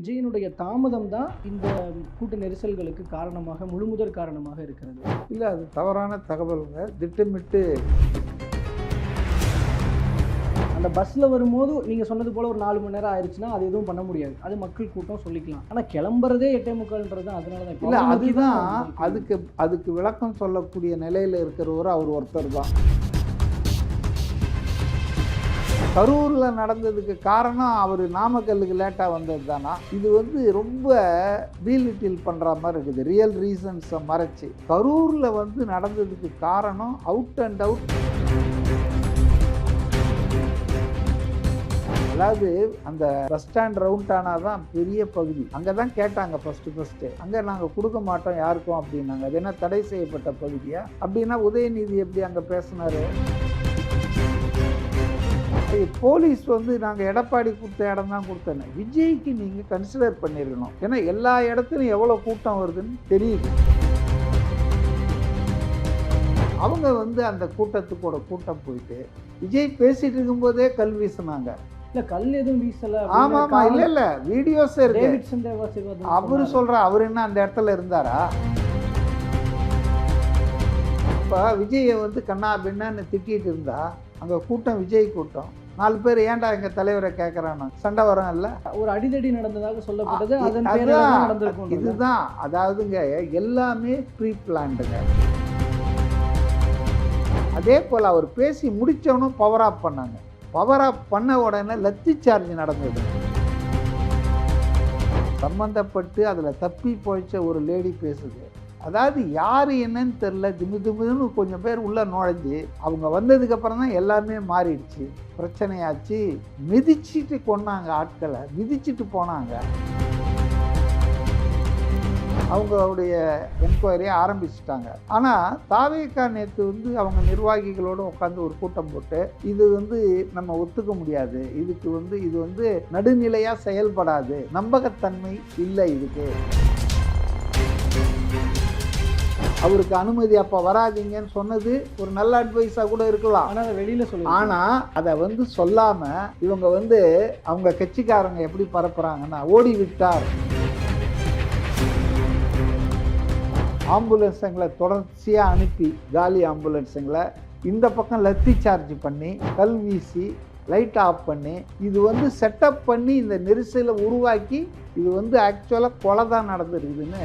விஜயினுடைய தாமதம் தான் இந்த கூட்ட நெரிசல்களுக்கு காரணமாக முழுமுதற் காரணமாக இருக்கிறது. இல்லை, அது தவறான தகவலுங்க. திட்டமிட்டு அந்த பஸ்ஸில் வரும்போது நீங்கள் சொன்னது போல் ஒரு 4 மணி நேரம் ஆயிடுச்சுன்னா அது எதுவும் பண்ண முடியாது. அது மக்கள் கூட்டம் சொல்லிக்கலாம். ஆனால் கிளம்புறதே 8:45 தான். அதனால தான் இல்லை, அதுதான் அதுக்கு விளக்கம் சொல்லக்கூடிய நிலையில் இருக்கிறவர் அவர் ஒருத்தர் தான். கரூரில் நடந்ததுக்கு காரணம் அவர் நாமக்கல்லுக்கு லேட்டாக வந்தது தானா? இது ரொம்ப டீலிட்டில் பண்ணுற மாதிரி இருக்குது. ரியல் ரீசன்ஸை மறைச்சி கரூரில் நடந்ததுக்கு காரணம் அவுட் அண்ட் அவுட். அதாவது அந்த பஸ் ஸ்டாண்ட் ரவுண்டானா தான் பெரிய பகுதி. அங்கே தான் கேட்டாங்க ஃபஸ்ட்டு அங்கே நாங்கள் கொடுக்க மாட்டோம் யாருக்கும் அப்படின்னாங்க. அது என்ன தடை செய்யப்பட்ட பகுதியா? அப்படின்னா உதயநிதி எப்படி அங்கே பேசினாரு? போலீஸ் நாங்கள் எடப்பாடி கொடுத்த இடம் தான் கொடுத்தேன். விஜய்க்கு நீங்கள் கன்சிடர் பண்ணியிருக்கணும். ஏன்னா எல்லா இடத்துலையும் எவ்வளோ கூட்டம் வருதுன்னு தெரியுது. அவங்க அந்த கூட்டத்துக்கூட கூட்டம் போயிட்டு விஜய் பேசிட்டு இருக்கும்போதே கல் வீசினாங்க. இல்லை, கல் எதுவும் வீசல. ஆமாம், இல்லை வீடியோஸே இருக்கு. அவரு அவர் என்ன அந்த இடத்துல இருந்தாரா? இப்போ விஜயை கண்ணா பின்னான்னு திட்டிகிட்டு இருந்தா அங்கே கூட்டம் விஜய் கூட்டம் 4 பேர் ஏன்டா எங்கள் தலைவரை கேட்குறான்னு சண்டை வரும். இல்லை, ஒரு அடிதடி நடந்ததாக சொல்லப்பட்டது. அதன் பேரில் நடந்திருக்கும். இதுதான், அதாவதுங்க எல்லாமே ப்ரீ பிளான்டுங்க. அதே போல் அவர் பேசி முடித்தவனும் பவர் ஆஃப் பண்ணாங்க. பவர் ஆஃப் பண்ண உடனே லத்தி சார்ஜ் நடந்தது. சம்பந்தப்பட்டு அதில் தப்பி போயிச்ச ஒரு லேடி பேசுது. அதாவது யார் என்னன்னு தெரில, திமுன்னு கொஞ்சம் பேர் உள்ளே நுழைஞ்சி அவங்க வந்ததுக்கப்புறம் தான் எல்லாமே மாறிடுச்சு. பிரச்சனையாச்சு. மிதிச்சிட்டு கொண்டாங்க, ஆட்களை மிதிச்சிட்டு போனாங்க. அவங்களுடைய என்கொயரியை ஆரம்பிச்சிட்டாங்க. ஆனால் தாவேகா நேற்று அவங்க நிர்வாகிகளோடு உட்காந்து ஒரு கூட்டம் போட்டு இது நம்ம ஒத்துக்க முடியாது, இதுக்கு இது நடுநிலையாக செயல்படாது, நம்பகத்தன்மை இல்லை இதுக்கு, அவருக்கு அனுமதி அப்போ வராதிங்கன்னு சொன்னது ஒரு நல்ல அட்வைஸாக கூட இருக்கலாம். ஆனால் அதை வெளியில் சொல்லுங்க. ஆனால் அதை சொல்லாமல் இவங்க அவங்க கட்சிக்காரங்க எப்படி பரப்புகிறாங்கன்னா ஓடி விட்டார். ஆம்புலன்ஸுங்களை தொடர்ச்சியாக அனுப்பி காலி ஆம்புலன்ஸுங்களை இந்த பக்கம் லத்தி சார்ஜ் பண்ணி கல் வீசி லைட் ஆஃப் பண்ணி இது செட்டப் பண்ணி இந்த நெரிசலை உருவாக்கி இது ஆக்சுவலாக கொலை தான் நடந்துருக்குதுன்னு.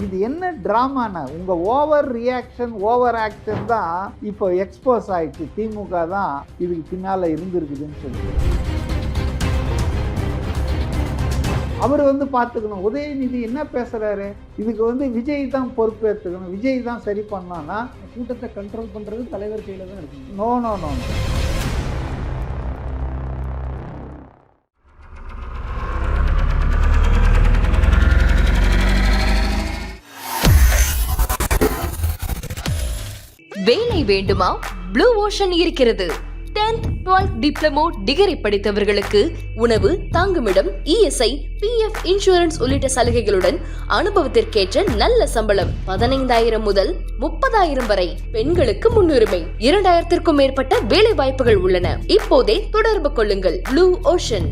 இது என்ன ட்ராமானா? உங்கள் ஓவர் ரியாக்ஷன், ஓவர் ஆக்ஷன் தான் இப்போ எக்ஸ்போஸ் ஆயிடுச்சு. திமுக தான் இதுக்கு பின்னால் இருந்திருக்குதுன்னு சொல்லி அவர் பார்த்துக்கணும். உதயநிதி என்ன பேசுகிறாரு? இதுக்கு விஜய் தான் பொறுப்பேற்றுக்கணும், விஜய் தான் சரி பண்ணான்னா கூட்டத்தை கண்ட்ரோல் பண்ணுறது தலைவர் கையில் தான் இருக்கு. நோ நோ நோ வேலை வேண்டுமா? ப்ளூ ஓஷன் இருக்கிறது. 10th 12th டிப்ளமோ டிகிரி படித்தவர்களுக்கு உணவு, தங்குமிடம், இஎஸ்ஐ, பிஎஃப் இன்சூரன்ஸ் உள்ளிட்ட சலுகைகளுடன் அனுபவத்திற்கேற்ற நல்ல சம்பளம் 15,000 முதல் 30,000 வரை. பெண்களுக்கு முன்னுரிமை. 2,000க்கும் மேற்பட்ட வேலை வாய்ப்புகள் உள்ளன. இப்போதே தொடர்பு கொள்ளுங்கள். Blue ocean.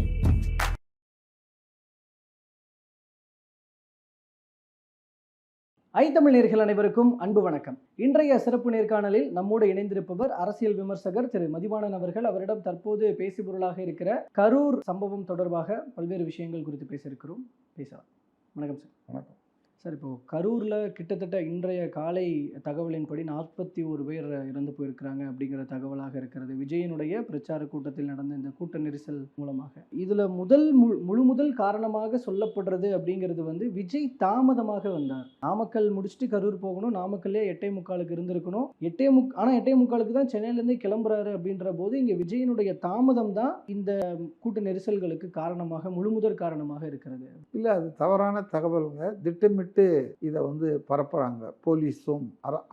தமிழ் நேயர்கள் அனைவருக்கும் அன்பு வணக்கம். இன்றைய சிறப்பு நேர்காணலில் நம்மோடு இணைந்திருப்பவர் அரசியல் விமர்சகர் திரு மதிவாணன் அவர்கள். அவரிடம் தற்போது பேசுபொருளாக இருக்கிற கரூர் சம்பவம் தொடர்பாக பல்வேறு விஷயங்கள் குறித்து பேசலாம். வணக்கம் சார். வணக்கம் சார். இப்போது கரூரில் கிட்டத்தட்ட இன்றைய காலை தகவலின்படி 41 பேர் இறந்து போயிருக்கிறாங்க அப்படிங்கிற தகவலாக இருக்கிறது. விஜயனுடைய பிரச்சார கூட்டத்தில் நடந்த இந்த கூட்ட நெரிசல் மூலமாக இதில் முதல் காரணமாக சொல்லப்படுறது அப்படிங்கிறது விஜய் தாமதமாக வந்தார். நாமக்கல் முடிச்சுட்டு கரூர் போகணும், நாமக்கல்லே 8:45 இருந்திருக்கணும். 8:45 தான் சென்னையிலேருந்து கிளம்புறாரு அப்படின்ற போது இங்கே விஜயனுடைய தாமதம் தான் இந்த கூட்ட நெரிசல்களுக்கு காரணமாக முழுமுதற் காரணமாக இருக்கிறது. இல்லை, அது தவறான தகவலுங்க. திட்டமிட்டு இதை பரப்புகிறாங்க போலீஸும்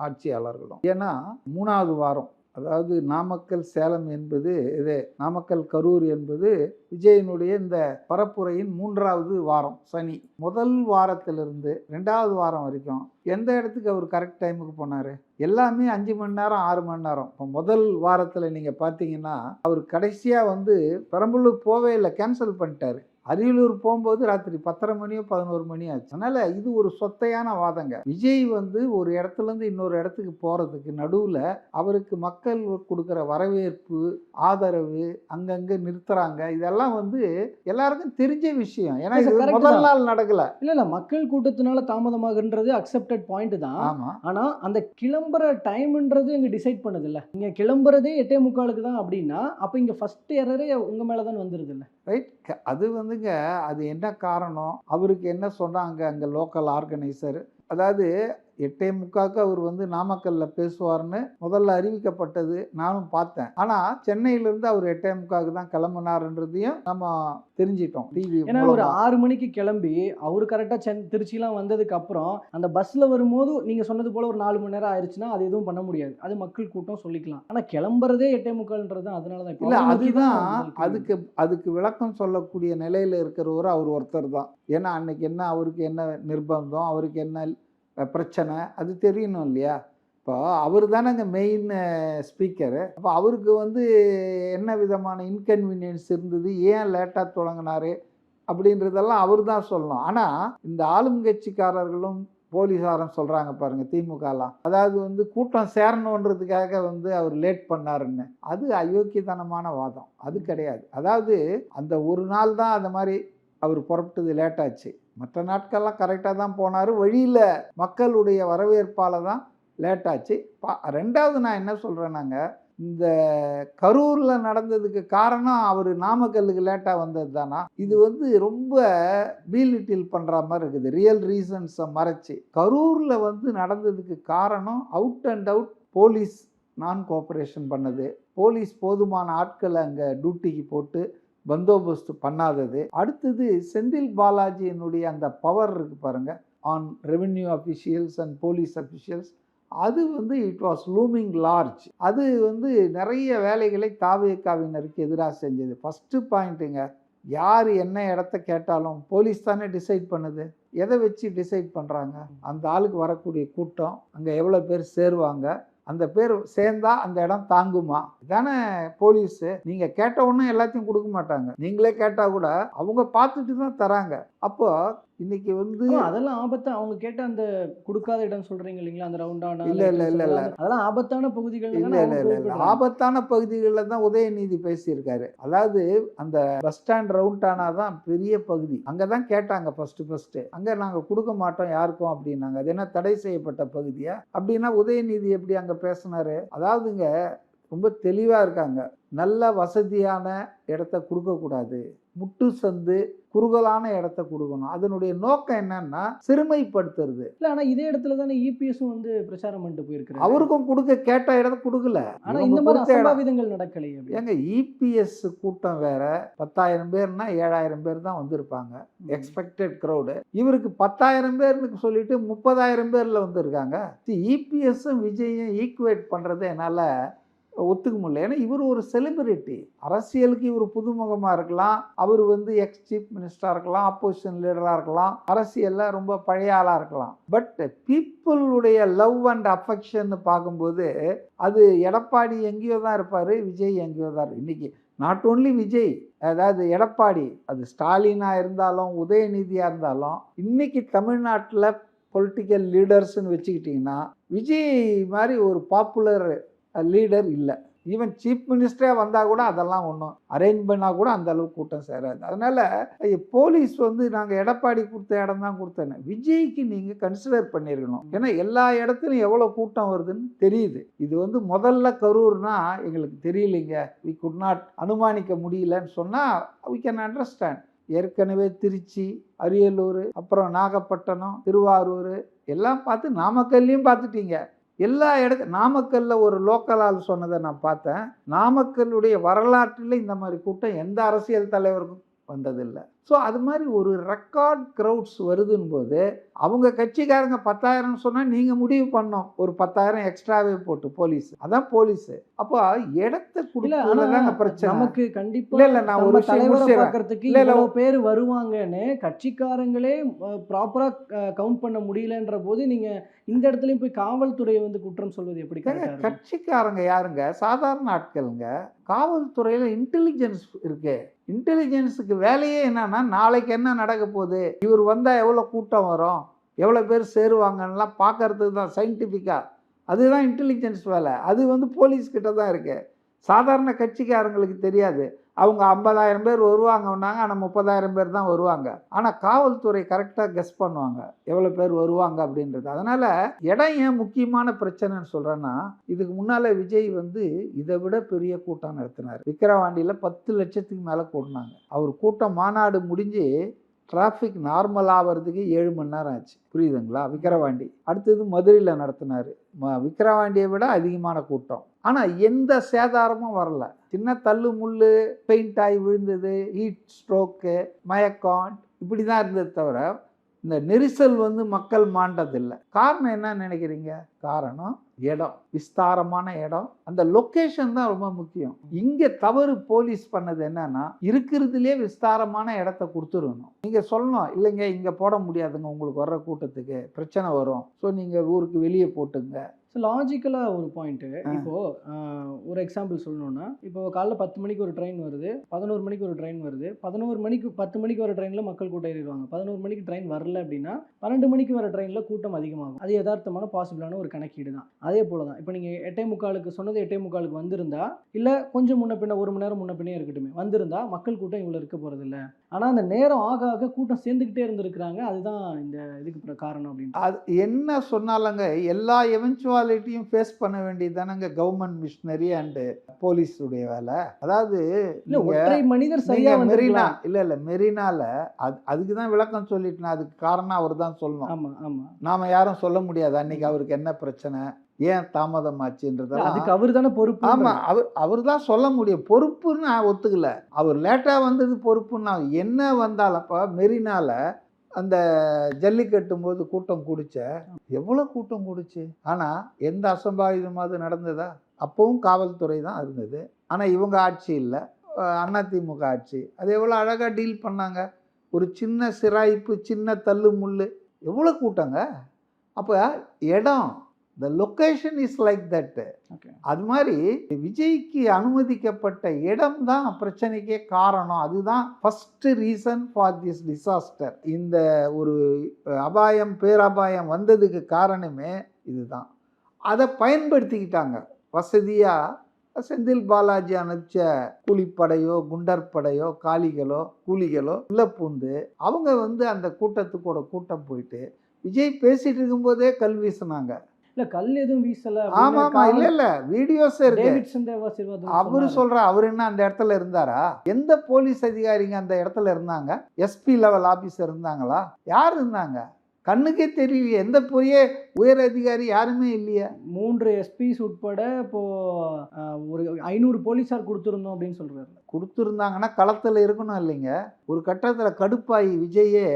ஆட்சியாளர்களும். ஏன்னா 3வது வாரம், அதாவது நாமக்கல் சேலம் என்பது இது, நாமக்கல் கரூர் என்பது விஜயனுடைய இந்த பரப்புரையின் 3வது வாரம் சனி. முதல் வாரத்திலிருந்து 2வது வாரம் வரைக்கும் எந்த இடத்துக்கு அவர் கரெக்ட் டைமுக்கு போனார்? எல்லாமே 5 மணி நேரம் 6 மணி நேரம். இப்போ முதல் வாரத்தில் நீங்கள் பார்த்தீங்கன்னா அவர் கடைசியாக வந்து பெரம்பலூர் போவே இல்லை, கேன்சல் பண்ணிட்டாரு. அரியலூர் போகும்போது ராத்திரி 10:30 மணியோ 11 மணி ஆச்சு. அதனால் இது ஒரு சொத்தையான வாதங்க. விஜய் வந்து ஒரு இடத்துலேருந்து இன்னொரு இடத்துக்கு போகிறதுக்கு நடுவில் அவருக்கு மக்கள் கொடுக்குற வரவேற்பு, ஆதரவு, அங்கங்கே நிறுத்துறாங்க, இதெல்லாம் வந்து எல்லாருக்கும் தெரிஞ்ச விஷயம். ஏன்னா இது முதல் நாள் நடக்கல. இல்லை மக்கள் கூட்டத்தினால தாமதமாகுன்றது அக்செப்டட் பாயிண்ட் தான். ஆமாம். ஆனால் அந்த கிளம்புற டைம்ன்றது இங்கே டிசைட் பண்ணது இல்லை. இங்கே கிளம்புறதே 8:45 தான் அப்படின்னா அப்போ இங்கே ஃபர்ஸ்ட் எரரே உங்கள் மேலே தான் வந்துடுது இல்லை? ரைட். அது வந்துங்க, அது என்ன காரணம், அவருக்கு என்ன சொன்னாங்க அங்கே லோக்கல் ஆர்கனைசர், அதாவது 8:45 அவர் வந்து நாமக்கல்லில் பேசுவார்னு முதல்ல அறிவிக்கப்பட்டது, நானும் பார்த்தேன். ஆனால் சென்னையிலேருந்து அவர் 8:45 தான் கிளம்புனாருன்றதையும் நம்ம தெரிஞ்சிட்டோம் டிவி. ஏன்னா ஒரு 6 மணிக்கு கிளம்பி அவர் கரெக்டாக திருச்சிலாம் வந்ததுக்கு அப்புறம் அந்த பஸ்ஸில் வரும்போது நீங்கள் சொன்னது போல் ஒரு 4 மணி நேரம் ஆயிடுச்சுன்னா அது எதுவும் பண்ண முடியாது, அது மக்கள் கூட்டம் சொல்லிக்கலாம். ஆனால் கிளம்புறதே 8:45 தான். அதனால தான் இல்லை, அதுதான் அதுக்கு விளக்கம் சொல்லக்கூடிய நிலையில் இருக்கிறவர் அவர் ஒருத்தர் தான். ஏன்னா அன்னைக்கு என்ன அவருக்கு என்ன நிர்பந்தம், அவருக்கு என்ன பிரச்சனை, அது தெரியணும் இல்லையா? இப்போ அவர் தானேங்க மெயின் ஸ்பீக்கரு. அப்போ அவருக்கு வந்து என்ன விதமான இன்கன்வீனியன்ஸ் இருந்தது, ஏன் லேட்டாக தொடங்கினார் அப்படின்றதெல்லாம் அவர் தான் சொல்லணும். ஆனால் இந்த ஆளுங்கட்சிக்காரர்களும் போலீஸாரும் சொல்கிறாங்க பாருங்கள், திமுகலாம், அதாவது வந்து கூட்டம் சேரணுன்றதுக்காக வந்து அவர் லேட் பண்ணாருன்னு. அது அயோக்கியத்தனமான வாதம். அது கிடையாது. அதாவது அந்த ஒரு நாள் தான் அந்த மாதிரி அவர் புறப்பட்டது லேட் ஆச்சு. மற்ற நாட்கள்லாம் கரெக்டாக தான் போனார். வழியில் மக்களுடைய வரவேற்பால் தான் லேட் ஆச்சு. 2வது நான் என்ன சொல்கிறேன்னாங்க, இந்த கரூரில் நடந்ததுக்கு காரணம் அவர் நாமக்கல்லுக்கு லேட்டாக வந்தது தானா? இது வந்து ரொம்ப பீலிட்டில் பண்ணுற மாதிரி இருக்குது, ரியல் ரீசன்ஸை மறைச்சி. கரூரில் வந்து நடந்ததுக்கு காரணம் அவுட் அண்ட் அவுட் போலீஸ் நான் கோஆப்ரேஷன் பண்ணது, போலீஸ் போதுமான ஆட்களை அங்கே டியூட்டிக்கு போட்டு பந்தோபஸ்து பண்ணாதது. அடுத்தது செந்தில் பாலாஜியினுடைய அந்த பவர் இருக்கு பாருங்க on revenue officials and police officials, அது வந்து இட் வாஸ் லூமிங் லார்ஜ். அது வந்து நிறைய வேலைகளை தாவேகாவினருக்கு எதிராக செஞ்சது. ஃபஸ்ட்டு பாயிண்ட்டுங்க, யார் என்ன இடத்த கேட்டாலும் போலீஸ் தானே டிசைட் பண்ணுது. எதை வச்சு டிசைட் பண்ணுறாங்க? அந்த ஆளுக்கு வரக்கூடிய கூட்டம், அங்கே எவ்வளோ பேர் சேருவாங்க, அந்த பேர் சேர்ந்தா அந்த இடம் தாங்குமா, இதானே போலீஸு. நீங்கள் கேட்ட உடனே எல்லாத்தையும் கொடுக்க மாட்டாங்க. நீங்களே கேட்டால் கூட அவங்க பார்த்துட்டு தான் தராங்க. அப்போ இன்னைக்கு வந்து அதெல்லாம் ஆபத்தா அவங்க கேட்ட அந்த கொடுக்காத இடம் சொல்றீங்க இல்லைங்களா, அந்த ரவுண்டான இல்ல அதெல்லாம் ஆபத்தான பகுதிகள். இல்ல ஆபத்தான பகுதிகளில் தான் உதயநிதி பேசியிருக்காரு. அதாவது அந்த பஸ் ஸ்டாண்ட் ரவுண்டானா தான் பெரிய பகுதி, அங்கதான் கேட்டாங்க ஃபர்ஸ்ட் அங்க நாங்க கொடுக்க மாட்டோம் யாருக்கும் அப்படின்னாங்க. அது என்ன தடை செய்யப்பட்ட பகுதியா? அப்படின்னா உதயநிதி எப்படி அங்க பேசினாரு? அதாவதுங்க ரொம்ப தெளிவா இருக்காங்க. நல்ல வசதியான இடத்த கொடுக்கக்கூடாது, முட்டு சந்து குறுகலான இடத்த கொடுக்கணும். அதனுடைய நோக்கம் என்னன்னா சிறுமைப்படுத்துறது. இல்ல ஆனா இதே இடத்துல தானே இபிஎஸும் வந்து பிரச்சாரம் பண்ணிட்டு போயிருக்காரு. அவருக்கும் கொடுக்க கேட்ட இடத்த கொடுக்கல. ஆனா இந்த மாதிரி அசம்பாவிதங்கள் நடக்கலை. ஏங்க இபிஎஸ் கூட்டம் வேற, 10,000 பேர்னா 7,000 பேர் தான் வந்திருப்பாங்க எக்ஸ்பெக்டட் க்ரௌடு. இவருக்கு 10,000 பேர்னு சொல்லிட்டு 30,000 பேர்ல வந்திருக்காங்க. இபிஎஸும் விஜயும் ஈக்குவேட் பண்றது என்னால ஒத்துக்க முடியல. ஏன்னா இவர் ஒரு செலிபிரிட்டி, அரசியலுக்கு இவர் புதுமுகமாக இருக்கலாம், அவர் வந்து எக்ஸ் சீஃப் மினிஸ்டராக இருக்கலாம், ஆப்போசிஷன் லீடராக இருக்கலாம், அரசியலில் ரொம்ப பழைய ஆளாக இருக்கலாம். பட் பீப்புளுடைய லவ் அண்ட் அஃபெக்ஷன் பார்க்கும்போது அது எடப்பாடி எங்கேயோ தான் இருப்பார், விஜய் எங்கேயோ தான். இன்னைக்கு நாட் ஓன்லி விஜய், அதாவது எடப்பாடி, அது ஸ்டாலினாக இருந்தாலும் உதயநிதியாக இருந்தாலும், இன்னைக்கு தமிழ்நாட்டில் பொலிட்டிக்கல் லீடர்ஸ்ன்னு வச்சுக்கிட்டிங்கன்னா விஜய் மாதிரி ஒரு பாப்புலர் லீடர் இல்லை. ஈவன் சீஃப் மினிஸ்டரே வந்தால் கூட அதெல்லாம் ஒன்றும் அரேஞ்ச் பண்ணால் கூட அந்த அளவுக்கு கூட்டம் சேராது. அதனால் போலீஸ் வந்து நாங்கள் எடப்பாடி கொடுத்த இடம் தான் கொடுத்தேன்னு, விஜய்க்கு நீங்கள் கன்சிடர் பண்ணியிருக்கணும். ஏன்னா எல்லா இடத்துலையும் எவ்வளோ கூட்டம் வருதுன்னு தெரியுது. இது வந்து முதல்ல கரூர்னா எங்களுக்கு தெரியலைங்க, வி குட் நாட் அனுமானிக்க முடியலன்னு சொன்னால் வி கேன் அண்டர்ஸ்டாண்ட். ஏற்கனவே திருச்சி, அரியலூர், அப்புறம் நாகப்பட்டினம், திருவாரூர் எல்லாம் பார்த்து நாமக்கல்லையும் பார்த்துட்டீங்க. எல்லா நாமக்கல்லில் ஒரு லோக்கல் ஆள் சொன்னதை நான் பார்த்தேன். நாமக்கல்லுடைய வரலாற்றில் இந்த மாதிரி கூட்டம் எந்த அரசியல் தலைவருக்கும் வந்ததில்லை. ஸோ அது மாதிரி ஒரு ரெக்கார்ட் க்ரௌட்ஸ் வருதுன்னு போது அவங்க கட்சிக்காரங்க 10,000 சொன்னால் நீங்கள் முடிவு பண்ணோம் ஒரு 10,000 எக்ஸ்ட்ராவே போட்டு போலீஸ். அதான் போலீஸு. அப்போ இடத்த கொடுக்கலதாங்க பிரச்சனை. நமக்கு கண்டிப்பா இல்லை நான் ஒரு விஷயம் தலைவரை முடிச்சிடுறேன். பார்க்கறதுக்கு இல்ல, இல்ல. இவ்வளவு பேர் வருவாங்கன்னு கட்சிக்காரங்களே ப்ராப்பரா கவுண்ட் பண்ண முடியலன்ற போது நீங்க இந்த இடத்துலயும் போய் காவல்துறையை வந்து குற்றம் சொல்வது எப்படி கரெக்டா இருக்கும்? கட்சிக்காரங்க யாருங்க? சாதாரண ஆட்களுங்க. காவல்துறையில் இன்டெலிஜென்ஸ் இருக்கு. இன்டெலிஜென்ஸுக்கு வேலையே என்னன்னா நாளைக்கு என்ன நடக்க போகுது, இவர் வந்தால் எவ்வளோ கூட்டம் வரும், எவ்வளோ பேர் சேருவாங்கன்னெலாம் பார்க்கறதுக்கு தான் சயின்டிஃபிக்காக. அதுதான் இன்டெலிஜென்ஸ் வேலை. அது வந்து போலீஸ்கிட்ட தான் இருக்குது. சாதாரண கட்சிக்காரங்களுக்கு தெரியாது. அவங்க 50,000 பேர் வருவாங்கன்னாங்க, ஆனால் 30,000 பேர் தான் வருவாங்க. ஆனால் காவல்துறை கரெக்டாக கெஸ் பண்ணுவாங்க எவ்வளோ பேர் வருவாங்க அப்படின்றது. அதனால் இடம் ஏன் முக்கியமான பிரச்சனைன்னு சொல்கிறேன்னா, இதுக்கு முன்னால் விஜய் வந்து இதை விட பெரிய கூட்டம் நடத்தினார். விக்கிரவாண்டியில் 10 லட்சத்துக்கு மேலே கூட்டினாங்க. அவர் கூட்டம் மாநாடு முடிஞ்சு டிராஃபிக் நார்மல் ஆகிறதுக்கு 7 மணி நேரம் ஆச்சு. புரியுதுங்களா? விக்கிரவாண்டி. அடுத்தது மதுரையில் நடத்தினார். விக்கிரவாண்டியை விட அதிகமான கூட்டம். ஆனால் எந்த சேதாரமும் வரல. சின்ன தள்ளு முள்ளு, பெயிண்ட் ஆகி விழுந்தது, ஹீட் ஸ்ட்ரோக்கு, மயக்கம், இப்படி தான் இருந்தது தவிர இந்த நெரிசல் வந்து மக்கள் மாண்டதில்லை. காரணம் என்ன நினைக்கிறீங்க? காரணம் இடம், விஸ்தாரமான இடம். அந்த லொக்கேஷன் தான் ரொம்ப முக்கியம். இங்கே தவறு போலீஸ் பண்ணது என்னன்னா, இருக்கிறதுலே விஸ்தாரமான இடத்த கொடுத்துடணும். நீங்கள் சொல்லணும், இல்லைங்க இங்கே போட முடியாதுங்க, உங்களுக்கு வர்ற கூட்டத்துக்கு பிரச்சனை வரும், ஸோ நீங்கள் ஊருக்கு வெளியே போட்டுங்க. ஸோ லாஜிக்கலாக ஒரு பாயிண்ட்டு. இப்போது ஒரு எக்ஸாம்பிள் சொல்லணும்னா, இப்போ காலைல 10 மணிக்கு ஒரு ட்ரெயின் வருது, 11 மணிக்கு ஒரு ட்ரெயின் வருது. 11 மணிக்கு 10 மணிக்கு வர ட்ரெயினில் மக்கள் கூட்டம் ஏறிடுவாங்க. 11 மணிக்கு ட்ரெயின் வரல அப்படின்னா 12 மணிக்கு வர ட்ரெயினில் கூட்டம் அதிகமாகும். அது யதார்த்தமான பாசிபிளான ஒரு கணக்கீடு தான். அதே போல தான் இப்போ நீங்கள் 8:45 சொன்னது 8:45 வந்திருந்தா, இல்லை கொஞ்சம் முன்ன பின்ன 1 மணி நேரம் முன்ன பின்னே இருக்கட்டுமே வந்திருந்தா, மக்கள் கூட்டம் இவ்வளோ இருக்க போகிறதில்ல. ஆனால் அந்த நேரம் ஆக ஆக கூட்டம் சேர்ந்துக்கிட்டே இருந்திருக்கிறாங்க. அதுதான் இந்த இதுக்கு காரணம் அப்படின்னு. அது என்ன சொன்னாலங்க, எல்லா எவென்ச்சுவாலிட்டியும் ஃபேஸ் பண்ண வேண்டியது தானங்க கவர்மெண்ட் மிஷினரி அண்டு போலீஸுடைய வேலை. அதாவது இல்லை ஒற்றை மனிதர் சரியா மெரினா வந்து இல்லை மெரினால அதுக்கு தான் விளக்கம் சொல்லிட்டு அதுக்கு காரணம் அவர் தான் சொல்லணும். ஆமாம் ஆமாம். நாம யாரும் சொல்ல முடியாது அன்னைக்கு அவருக்கு என்ன பிரச்சனை, ஏன் தாமதமாச்சுன்றதெல்லாம். அதுக்கு அவர் தானே பொறுப்பு. ஆமா, அவர் தான் சொல்ல முடியும். பொறுப்புன்னு நான் ஒத்துக்கல. அவர் லேட்டா வந்தது பொறுப்புன்னு. என்ன வந்தாலப்பா மெரினால அந்த ஜல்லிக்கட்டும் போது கூட்டம் கூடிச்ச, எவ்வளோ கூட்டம் கூடிச்சு. ஆனால் எந்த அசம்பாவிதமாவது நடந்ததா? அப்பவும் காவல்துறை தான் இருந்தது. ஆனால் இவங்க ஆட்சி இல்லை, அதிமுக ஆட்சி. அது எவ்வளோ அழகாக டீல் பண்ணாங்க. ஒரு சின்ன சிராய்ப்பு, சின்ன தள்ளு முள்ளு, எவ்வளோ கூட்டங்க. அப்போ இடம், the location is like that. அது மாதிரி விஜய்க்கு அனுமதிக்கப்பட்ட இடம் தான் பிரச்சனைக்கே காரணம். அதுதான் first reason for this disaster. இந்த ஒரு அபாயம், பேரபாயம் வந்ததுக்கு காரணமே இதுதான். அதை பயன்படுத்திக்கிட்டாங்க வசதியாக. செந்தில் பாலாஜி அனுப்பிச்ச கூலிப்படையோ, குண்டர் படையோ, கூலிகளோ உள்ள பூந்து அவங்க வந்து அந்த கூட்டத்துக்கூட கூட்டம் போயிட்டு விஜய் பேசிட்டு இருக்கும்போதே கல் வீசினாங்க. இல்ல கல் எதுவும் வீசல. ஆமா ஆமா, இல்ல இல்ல, வீடியோஸ் இருக்கு. அவரு சொல்ற, அவர் என்ன அந்த இடத்துல இருந்தாரா? எந்த போலீஸ் அதிகாரிங்க அந்த இடத்துல இருந்தாங்க? எஸ்பி லெவல் ஆபீசர் இருந்தாங்களா? யார் இருந்தாங்க? கண்ணுக்கே தெரியல. எந்த பெரிய உயர் அதிகாரி யாருமே இல்லையா? 3 எஸ்பிஸ் உட்பட இப்போ ஒரு 500 போலீஸார் கொடுத்துருந்தோம் அப்படின்னு சொல்றாரு. கொடுத்துருந்தாங்கன்னா களத்தில் இருக்கணும் இல்லைங்க. ஒரு கட்டத்தில் கடுப்பாயி விஜயே,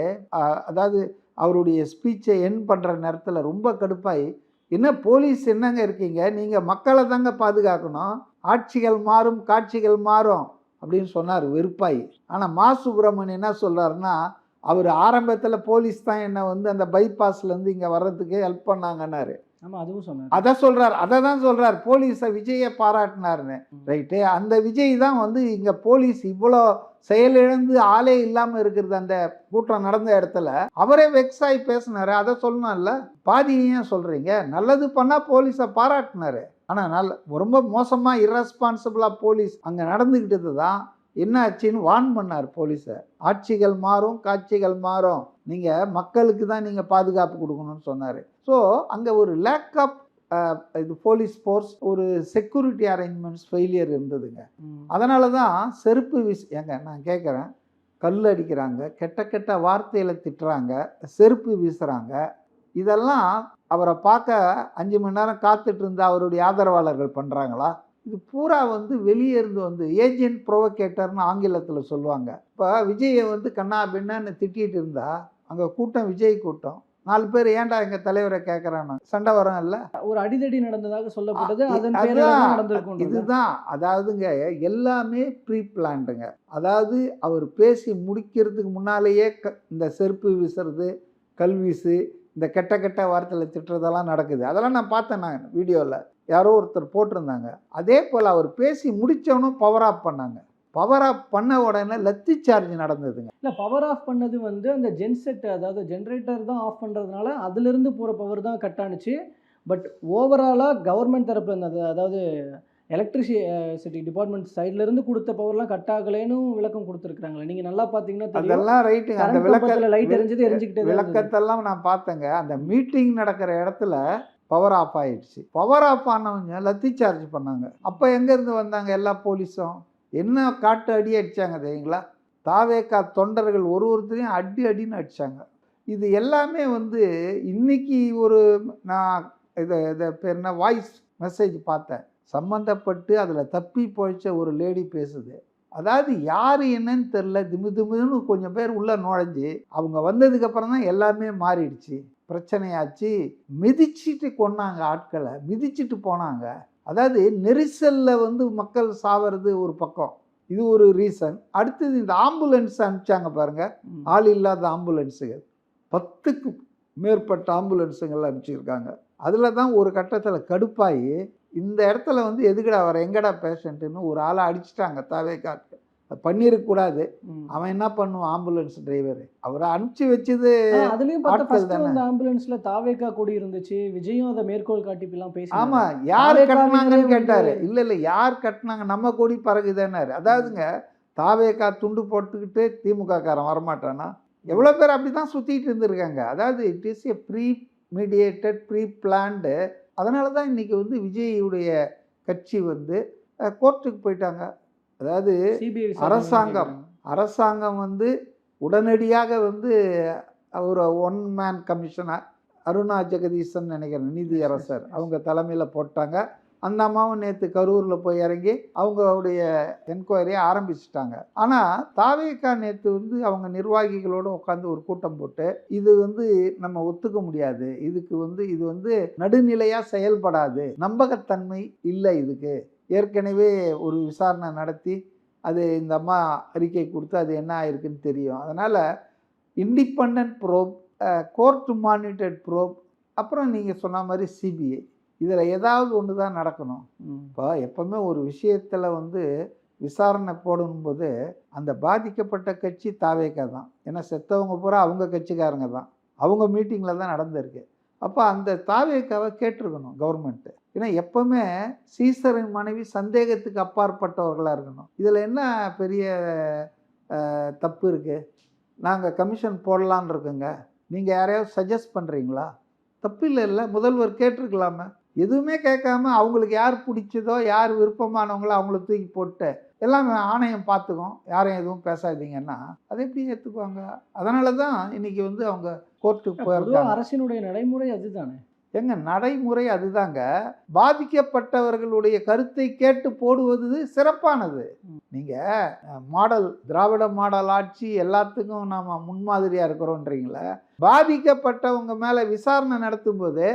அதாவது அவருடைய ஸ்பீச்சை என் பண்ணுற நேரத்தில் ரொம்ப கடுப்பாயி, என்ன போலீஸ் என்னங்க இருக்கீங்க, நீங்கள் மக்களை தாங்க பாதுகாக்கணும், ஆட்சிகள் மாறும் காட்சிகள் மாறும் அப்படின்னு சொன்னார் வெறுப்பாய். ஆனால் மா சுப்பிரமணியன் என்ன சொல்கிறாருன்னா, அவர் ஆரம்பத்தில் போலீஸ் தான் என்னை வந்து அந்த பைபாஸ்லேருந்து இங்கே வர்றதுக்கு ஹெல்ப் பண்ணாங்கன்னாரு. ஆமாம், அதுவும் சொன்னார். அதை சொல்கிறார், அதை தான் சொல்கிறார். போலீஸை விஜயை பாராட்டினாருன்னு. ரைட்டு, அந்த விஜய் தான் வந்து இங்கே போலீஸ் இவ்வளோ செயலிழந்து ஆளே இல்லாமல் இருக்கிறது அந்த கூட்டம் நடந்த இடத்துல அவரே வெக்ஸாகி பேசினாரு. அதை சொல்லணும்ல. பாதி ஏன் சொல்கிறீங்க? நல்லது பண்ணால் போலீஸை பாராட்டினாரு. ஆனால் ரொம்ப மோசமாக இரஸ்பான்சிபிளாக போலீஸ் அங்கே நடந்துக்கிட்டது தான் என்ன ஆச்சுன்னு வார்ன் பண்ணார் போலீஸை. ஆட்சிகள் மாறும் காட்சிகள் மாறும், நீங்கள் மக்களுக்கு தான் நீங்கள் பாதுகாப்பு கொடுக்கணும்னு சொன்னார். ஸோ அங்கே ஒரு லேக் ஆஃப் இது போலீஸ் ஃபோர்ஸ், ஒரு செக்யூரிட்டி அரேஞ்ச்மெண்ட்ஸ் ஃபெயிலியர் இருந்ததுங்க. அதனால தான் செருப்பு ஏங்க நான் கேட்குறேன், கல் அடிக்கிறாங்க, கெட்ட கெட்ட வார்த்தையில் திட்டுறாங்க, செருப்பு வீசுகிறாங்க. இதெல்லாம் அவரை பார்க்க 5 மணி நேரம் காத்துட்டு இருந்த அவருடைய ஆதரவாளர்கள் பண்ணுறாங்களா? இது பூரா வந்து வெளியே இருந்து வந்து ஏஜென்ட் ப்ரொவோகேட்டர்னு ஆங்கிலத்தில் சொல்லுவாங்க. இப்போ விஜயை வந்து கண்ணா பின்னான்னு திட்டிகிட்டு இருந்தா அங்கே கூட்டம் விஜய் கூட்டம் 4 பேர் ஏன்டா எங்கள் தலைவரை கேட்குறானோ சண்டை வரும் இல்லை. ஒரு அடிதடி நடந்ததாக சொல்லப்பட்டது. அதன் பேரில் தான் நடந்திருக்கும். இதுதான் அதாவதுங்க எல்லாமே ப்ரீ பிளான்டுங்க. அதாவது அவர் பேசி முடிக்கிறதுக்கு முன்னாலேயே இந்த செருப்பு வீசுறது, கல் வீசு, இந்த கெட்ட கெட்ட வார்த்தையில் திட்டுறதெல்லாம் நடக்குது. அதெல்லாம் நான் பார்த்தேன். நான் வீடியோவில் யாரோ ஒருத்தர் போட்டிருந்தாங்க. அதே போல் அவர் பேசி முடித்தவனும் பவர் ஆஃப் பண்ணாங்க. பவர் ஆஃப் பண்ண உடனே லத்தி சார்ஜ் நடந்ததுங்க. இல்லை, பவர் ஆஃப் பண்ணது வந்து அந்த ஜென்செட், அதாவது ஜென்ரேட்டர் தான் ஆஃப் பண்ணுறதுனால அதுலேருந்து போகிற பவர் தான் கட் ஆணுச்சு. பட் ஓவராலாக கவர்மெண்ட் தரப்பில் இருந்தது, அதாவது எலக்ட்ரிசிட்டி டிபார்ட்மெண்ட் சைட்லேருந்து கொடுத்த பவர்லாம் கட் ஆகலைன்னு விளக்கம் கொடுத்துருக்குறாங்களே. நீங்கள் நல்லா பார்த்தீங்கன்னா அதெல்லாம் ரைட்டுங்க. அந்த லைட் எரிஞ்சது எரிஞ்சுக்கிட்டே விளக்கத்தெல்லாம் நான் பார்த்தேங்க. அந்த மீட்டிங் நடக்கிற இடத்துல பவர் ஆஃப் ஆயிடுச்சு. பவர் ஆஃப் ஆனவங்க லத்தி சார்ஜ் பண்ணாங்க. அப்போ எங்கேருந்து வந்தாங்க எல்லா போலீஸும்? என்ன காட்டு அடி அடித்தாங்க தெரியுங்களா? தாவேகா தொண்டர்கள் ஒருத்தரையும் அடின்னு அடித்தாங்க. இது எல்லாமே வந்து இன்னைக்கு ஒரு நான் இதை பேர் என்ன வாய்ஸ் மெசேஜ் பார்த்தேன். சம்மந்தப்பட்டு அதில் தப்பி போயிச்ச ஒரு லேடி பேசுது. அதாவது யார் என்னன்னு தெரில, திமுன்னு கொஞ்சம் பேர் உள்ளே நுழைஞ்சி அவங்க வந்ததுக்கப்புறம் தான் எல்லாமே மாறிடுச்சு. பிரச்சனையாச்சு. மிதிச்சிட்டு கொண்டாங்க, ஆட்களை மிதிச்சிட்டு போனாங்க. அதாவது நெரிசலில் வந்து மக்கள் சாவது ஒரு பக்கம், இது ஒரு ரீசன். அடுத்தது இந்த ஆம்புலன்ஸ் அனுப்பிச்சாங்க பாருங்கள், ஆள் இல்லாத ஆம்புலன்ஸுகள் 10க்கு மேற்பட்ட ஆம்புலன்ஸுங்கள் அனுப்பிச்சிருக்காங்க. அதில் தான் ஒரு கட்டத்தில் கடுப்பாகி இந்த இடத்துல வந்து எதுக்கடா வர, எங்கடா பேஷண்ட்டுன்னு ஒரு ஆளை அடிச்சிட்டாங்க. தாவேக்காட்டு பண்ணிருக்கூடாது. அவன் என்ன பண்ணுவான்? ஆம்புலன்ஸ் டிரைவர் அவரை அனுப்பிச்சு வச்சது. அதுலயும் பார்த்தா ஆம்புலன்ஸ்ல தாவேக்கா கொடி இருந்துச்சு. விஜயும் அதை மேற்கோள் காட்டிலாம் பேசி, ஆமா, யார் கட்டினாங்கன்னு கேட்டாரு. இல்ல யார் கட்டினாங்க, நம்ம கொடி பறகுதானாரு. அதாவதுங்க தாவேக்கா துண்டு போட்டுக்கிட்டு திமுக காரன் வரமாட்டானா? எவ்வளோ பேர் அப்படி தான் சுற்றிட்டு இருந்திருக்காங்க. அதாவது it is a pre meditated pre planned. அதனால தான் இன்றைக்கி வந்து விஜயுடைய கட்சி வந்து கோர்ட்டுக்கு போயிட்டாங்க. அதாவது அரசாங்கம் வந்து உடனடியாக வந்து ஒரு 1 மேன் கமிஷனாக அருணா ஜெகதீசன் நினைக்கிறேன் நீதியரசர் அவங்க தலைமையில் போட்டாங்க. அந்த அம்மாவும் நேற்று கரூரில் போய் இறங்கி அவங்களுடைய என்கொயரியை ஆரம்பிச்சிட்டாங்க. ஆனால் தாவேக்கா நேற்று வந்து அவங்க நிர்வாகிகளோடு உட்காந்து ஒரு கூட்டம் போட்டு இது வந்து நம்ம ஒத்துக்க முடியாது, இதுக்கு வந்து இது வந்து நடுநிலையாக செயல்படாது, நம்பகத்தன்மை இல்லை, இதுக்கு ஏற்கனவே ஒரு விசாரணை நடத்தி அது இந்த அம்மா அறிக்கை கொடுத்து அது என்ன ஆயிருக்குன்னு தெரியும். அதனால் independent probe, court monitored probe, அப்புறம் நீங்கள் சொன்ன மாதிரி சிபிஐ, இதில் ஏதாவது ஒன்று தான் நடக்கணும். இப்போ எப்போவுமே ஒரு விஷயத்தில் வந்து விசாரணை போடும்போது அந்த பாதிக்கப்பட்ட கட்சி தாவேக்கா தான். ஏன்னா செத்தவங்க பூரா அவங்க கட்சிக்காரங்க தான், அவங்க மீட்டிங்கில் தான் நடந்திருக்கு. அப்போ அந்த தாவேக்காவை கேட்டிருக்கணும் கவர்மெண்ட்டு. ஏன்னா எப்போவுமே சீசரின் மனைவி சந்தேகத்துக்கு அப்பாற்பட்டவர்களாக இருக்கணும். இதில் என்ன பெரிய தப்பு இருக்குது? நாங்கள் கமிஷன் போடலான்னு இருக்கோங்க, நீங்கள் யாரையாவது சஜஸ்ட் பண்ணுறீங்களா? தப்பு இல்லை, முதல்வர் கேட்டிருக்கலாமே. எதுவுமே கேட்காம அவங்களுக்கு யார் பிடிச்சதோ யார் விருப்பமானவங்களோ அவங்கள தூக்கி போட்டு எல்லாம் ஆணையம் பார்த்துக்கும், யாரையும் எதுவும் பேசாதீங்கன்னா அதை எப்படி ஏற்றுக்குவாங்க? அதனால தான் இன்றைக்கி வந்து அவங்க கோர்ட்டுக்கு போயிருக்காங்க. அரசினுடைய நடைமுறை அதுதானே. எங்க நடைமுறை அதுதாங்க. பாதிக்கப்பட்டவர்களுடைய கருத்தை கேட்டு போடுவது சிறப்பானது. நீங்கள் மாடல் திராவிட மாடல் ஆட்சி எல்லாத்துக்கும் நாம் முன்மாதிரியாக இருக்கிறோன்றீங்களே, பாதிக்கப்பட்டவங்க மேலே விசாரணை நடத்தும்போது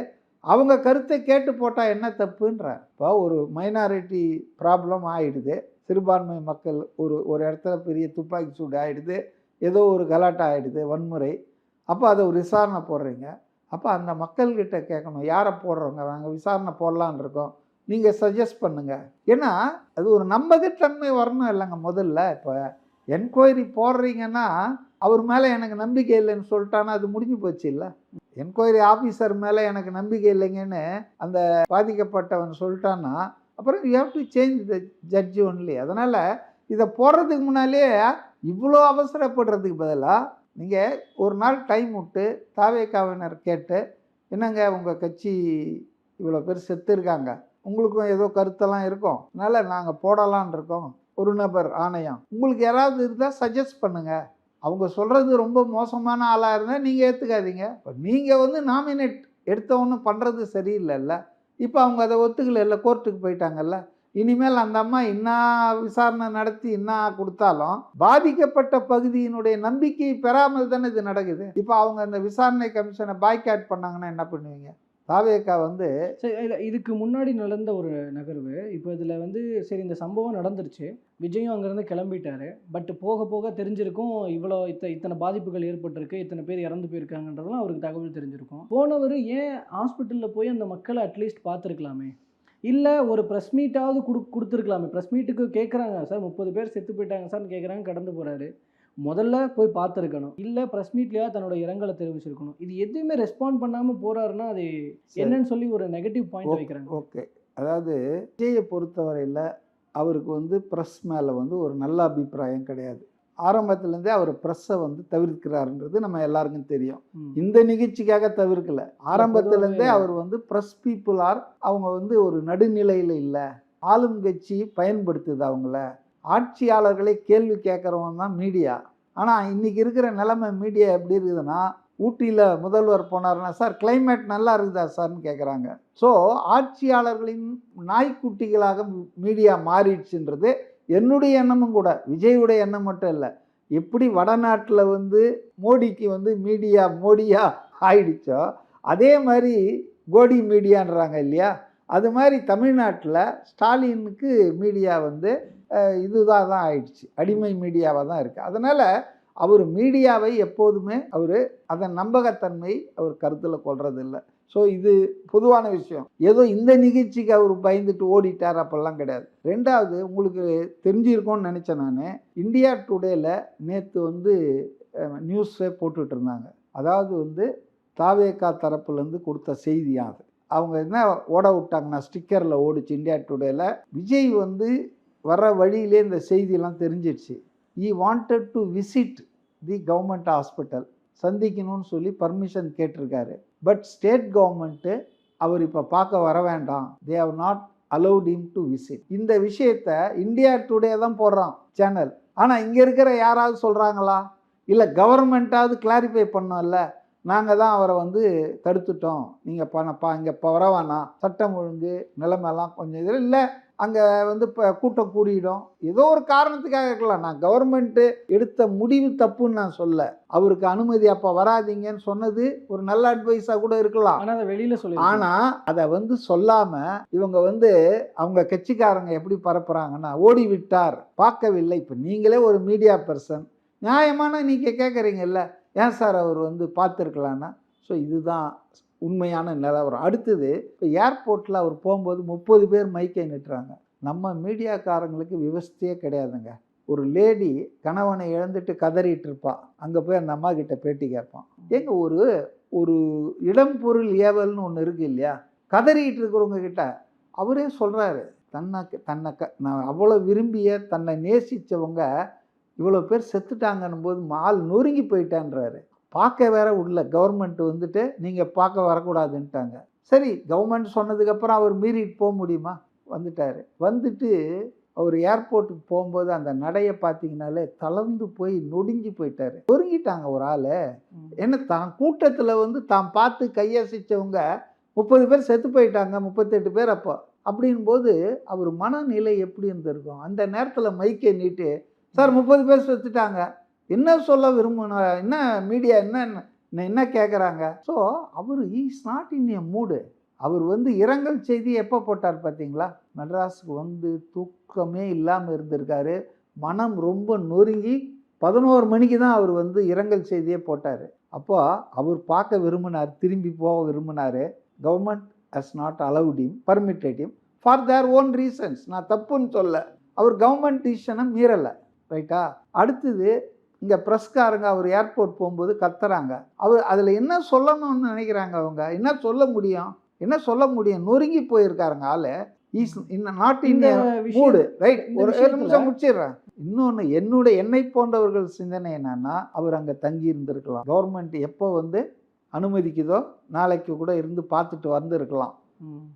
அவங்க கருத்தை கேட்டு போட்டால் என்ன தப்புன்ற? இப்போ ஒரு மைனாரிட்டி ப்ராப்ளம் ஆகிடுது, சிறுபான்மை மக்கள் ஒரு இடத்துல பெரிய துப்பாக்கி சூடு ஆகிடுது, ஏதோ ஒரு கலாட்டா ஆகிடுது, வன்முறை. அப்போ அதை ஒரு விசாரணை போடுறீங்க. அப்போ அந்த மக்கள்கிட்ட கேட்கணும், யாரை போடுறோங்க, நாங்கள் விசாரணை போடலான் இருக்கோம், நீங்கள் சஜஸ்ட் பண்ணுங்கள். ஏன்னா அது ஒரு நம்பகத்தன்மை வரணும் இல்லைங்க முதல்ல. இப்போ என்கொயரி போடுறீங்கன்னா அவர் மேலே எனக்கு நம்பிக்கை இல்லைன்னு சொல்லிட்டானா அது முடிஞ்சு போச்சு இல்லை. என்கொயரி ஆஃபீஸர் மேலே எனக்கு நம்பிக்கை இல்லைங்கன்னு அந்த பாதிக்கப்பட்டவன் சொல்லிட்டான்னா அப்புறம் you have to change the judge only. அதனால் இதை போடுறதுக்கு முன்னாலேயே இவ்வளோ அவசரப்படுறதுக்கு பதிலாக நீங்கள் ஒரு நாள் டைம் விட்டு தாவேக்காவினர் கேட்டு, என்னங்க உங்கள் கட்சி இவ்வளோ பேர் செத்து இருக்காங்க, உங்களுக்கும் ஏதோ கருத்தெல்லாம் இருக்கும், அதனால் நாங்கள் போடலான் இருக்கோம், ஒரு நபர் ஆணையம், உங்களுக்கு யாராவது இருந்தால் சஜஸ்ட் பண்ணுங்கள். அவங்க சொல்கிறது ரொம்ப மோசமான ஆளாக இருந்தால் நீங்கள் ஏற்றுக்காதீங்க. இப்போ நீங்கள் வந்து நாமினேட் எடுத்தவொன்னு பண்ணுறது சரியில்லைல்ல. இப்போ அவங்க அதை ஒத்துக்கல, கோர்ட்டுக்கு போயிட்டாங்கல்ல. இனிமேல் அந்த அம்மா என்ன விசாரணை நடத்தி என்ன கொடுத்தாலும் பாதிக்கப்பட்ட பகுதியினுடைய நம்பிக்கையை பெறாமல் தானே இது நடக்குது. இப்போ அவங்க அந்த விசாரணை கமிஷனை பாய்காட் பண்ணாங்கன்னா என்ன பண்ணுவீங்க? தாவேகா வந்து சரி, இல்ல இதுக்கு முன்னாடி நடந்த ஒரு நகர்வு. இப்போ இதில் வந்து சரி இந்த சம்பவம் நடந்துருச்சு, விஜயும் அங்கேருந்து கிளம்பிட்டாரு. பட் போக போக தெரிஞ்சிருக்கும் இவ்வளோ இத்தனை பாதிப்புகள் ஏற்பட்டிருக்கு, இத்தனை பேர் இறந்து போயிருக்காங்கன்றதெல்லாம் அவருக்கு தகவல் தெரிஞ்சிருக்கும். போனவர் ஏன் ஹாஸ்பிட்டலில் போய் அந்த மக்களை அட்லீஸ்ட் பார்த்துருக்கலாமே, இல்லை ஒரு ப்ரெஸ் மீட்டாவது கொடுத்துருக்கலாமே. ப்ரெஸ் மீட்டுக்கு கேட்குறாங்க சார் 30 பேர் செத்து போயிட்டாங்க சார்னு கேட்குறாங்க, கடந்து போகிறாரு. முதல்ல போய் பார்த்துருக்கணும், இல்லை ப்ரெஸ் மீட்லையா தன்னோட இரங்கலை தெரிவிச்சிருக்கணும். இது எதுவுமே ரெஸ்பாண்ட் பண்ணாமல் போகிறாருன்னா அது என்னன்னு சொல்லி ஒரு நெகட்டிவ் பாயிண்ட் வைக்கிறாங்க. ஓகே, அதாவது விஜயை பொறுத்தவரையில் அவருக்கு வந்து ப்ரெஸ் மேலே வந்து ஒரு நல்ல அபிப்பிராயம் கிடையாது. ஆரம்பத்துலேருந்தே அவர் ப்ரெஸ்ஸை வந்து தவிர்க்கிறாருன்றது நம்ம எல்லாருக்கும் தெரியும். இந்த நிகழ்ச்சிக்காக தவிர்க்கல, ஆரம்பத்துலேருந்தே அவர் வந்து ப்ரெஸ் பீப்புள் அவங்க வந்து ஒரு நடுநிலையில் இல்லை. ஆளும் கட்சி பயன்படுத்துது அவங்கள, ஆட்சியாளர்களை கேள்வி கேட்குறவங்க தான் மீடியா. ஆனால் இன்றைக்கி இருக்கிற நிலைமை மீடியா எப்படி இருக்குதுன்னா, ஊட்டியில் முதல்வர் போனார்னா சார் கிளைமேட் நல்லா இருக்குதா சார்னு கேட்குறாங்க. ஸோ ஆட்சியாளர்களின் நாய்க்குட்டிகளாக மீடியா மாறிடுச்சுன்றது என்னுடைய எண்ணமும் கூட, விஜயுடைய எண்ணம் மட்டும் இல்லை. எப்படி வடநாட்டில் வந்து மோடிக்கு வந்து மீடியா மோடியா ஆயிடுச்சோ அதே மாதிரி கோடி மீடியான்றாங்க இல்லையா, அது மாதிரி தமிழ்நாட்டில் ஸ்டாலினுக்கு மீடியா வந்து இதுதான் ஆயிடுச்சு, அடிமை மீடியாவாக தான் இருக்குது. அதனால் அவர் மீடியாவை எப்போதுமே அவர் அதன் நம்பகத்தன்மை அவர் கருத்தில் கொள்றதில்லை. ஸோ இது பொதுவான விஷயம். ஏதோ இந்த நிகழ்ச்சிக்கு அவர் பயந்துட்டு ஓடிட்டார் அப்படிலாம் கிடையாது. ரெண்டாவது, உங்களுக்கு தெரிஞ்சிருக்கோன்னு நினச்சேன் நான், இந்தியா டுடேயில் நேற்று வந்து நியூஸை போட்டுட்டு இருந்தாங்க. அதாவது வந்து தாவேகா தரப்புலேருந்து கொடுத்த செய்தியாக அது. அவங்க என்ன ஓட விட்டாங்கன்னா, ஸ்டிக்கரில் ஓடிச்சு இந்தியா டுடேயில், விஜய் வந்து வர வழியிலே இந்த செய்தியெல்லாம் தெரிஞ்சிடுச்சு. I wanted to visit the government hospital, சந்திக்கணும்னு சொல்லி பர்மிஷன் கேட்டிருக்காரு. பட் ஸ்டேட் கவர்மெண்ட்டு அவர் இப்போ பார்க்க வர வேண்டாம், they have not allowed him to visit. இந்த விஷயத்தை இந்தியா டுடே தான் போடுறான் சேனல். ஆனால் இங்கே இருக்கிற யாராவது சொல்கிறாங்களா? இல்லை கவர்மெண்ட்டாவது கிளாரிஃபை பண்ணோம்ல, நாங்கள் தான் அவரை வந்து தடுத்துட்டோம், நீங்கள் இங்கே இப்போ வர வேணாம், சட்டம் ஒழுங்கு நிலைமைலாம் கொஞ்சம் இதில் இல்லை, அங்கே வந்து இப்போ கூட்டம் கூடிடும், ஏதோ ஒரு காரணத்துக்காக இருக்கலாம். நான் கவர்மெண்ட்டு எடுத்த முடிவு தப்புன்னு நான் சொல்ல, அவருக்கு அனுமதி அப்போ வராதிங்கன்னு சொன்னது ஒரு நல்ல அட்வைஸாக கூட இருக்கலாம். ஆனால் அதை வெளியில் சொல்லி, ஆனால் அதை வந்து சொல்லாமல் இவங்க வந்து அவங்க கட்சிக்காரங்க எப்படி பரப்புகிறாங்கன்னா, ஓடி விட்டார், பார்க்கவில்லை. இப்போ நீங்களே ஒரு மீடியா பர்சன், நியாயமான நீங்கள் கேட்குறீங்கல்ல, ஏன் சார் அவர் வந்து பார்த்துருக்கலான்னா. ஸோ இதுதான் உண்மையான நிலவரம். அடுத்தது, இப்போ ஏர்போர்ட்டில் அவர் போகும்போது 30 பேர் மைக்கை நிட்டுறாங்க. நம்ம மீடியாக்காரங்களுக்கு விவஸ்தையே கிடையாதுங்க. ஒரு லேடி கணவனை இழந்துட்டு கதறிட்டு இருப்பாள், அங்கே போய் அந்த அம்மா கிட்ட பேட்டி கேட்பான். ஏங்க ஒரு ஒரு இடம் பொருள் ஏவல்னு ஒன்று இருக்குது இல்லையா, கதறிட்டு இருக்கிறவங்க கிட்ட அவரே சொல்கிறாரு, நான் அவ்வளோ விரும்பிய தன்னை நேசித்தவங்க இவ்வளோ பேர் செத்துட்டாங்கன்னும் போது ஆள் நொறுங்கி போயிட்டான்றாரு. பார்க்க வேற உள்ள கவர்மெண்ட் வந்துட்டு நீங்கள் பார்க்க வரக்கூடாதுன்ட்டாங்க. சரி, கவர்மெண்ட் சொன்னதுக்கப்புறம் அவர் மீறிட்டு போக முடியுமா? வந்துட்டார். வந்துட்டு அவர் ஏர்போர்ட்டுக்கு போகும்போது அந்த நடையை பார்த்தீங்கனாலே தளர்ந்து போய் நொடுங்கி போயிட்டார். நொறுங்கிட்டாங்க ஒரு ஆள். ஏன்னா தான் கூட்டத்தில் வந்து தான் பார்த்து கையசிச்சவங்க 30 பேர் செத்து போயிட்டாங்க, 38 பேர் அப்போ. அப்படின்போது அவர் மனநிலை எப்படி இருந்திருக்கும்? அந்த நேரத்தில் மைக்கை நீட்டு, சார் 30 பேர் செத்துட்டாங்க, என்ன சொல்ல விரும்புனா, என்ன மீடியா என்ன கேட்குறாங்க? ஸோ அவர் is not in a mood. அவர் வந்து இரங்கல் செய்தி எப்போ போட்டார் பார்த்தீங்களா? மெட்ராஸுக்கு வந்து தூக்கமே இல்லாமல் இருந்திருக்காரு, மனம் ரொம்ப நொறுங்கி 11 மணிக்கு தான் அவர் வந்து இரங்கல் செய்தியே போட்டார். அப்போ அவர் பார்க்க விரும்பினார், திரும்பி போக விரும்பினார். Government has not allowed him, permitted him for their own reasons. நான் தப்புன்னு சொல்ல, அவர் கவர்மெண்ட் டிசிஷனை மீறலை, ரைட்டா? அடுத்தது, இங்கே ப்ரெஸ்காரங்க அவர் ஏர்போர்ட் போகும்போது கத்துறாங்க. அவர் அதில் என்ன சொல்லணும்னு நினைக்கிறாங்க? அவங்க என்ன சொல்ல முடியும்? நொறுங்கி போயிருக்காருங்க ஆளு. Is not in mood, right? ஒரு 7 நிமிஷம் முடிச்சிடுறேன். இன்னொன்று, என்னை போன்றவர்கள் சிந்தனை என்னன்னா, அவர் அங்கே தங்கி இருந்திருக்கலாம். கவர்மெண்ட் எப்போ வந்து அனுமதிக்குதோ நாளைக்கு கூட இருந்து பார்த்துட்டு வந்துருக்கலாம்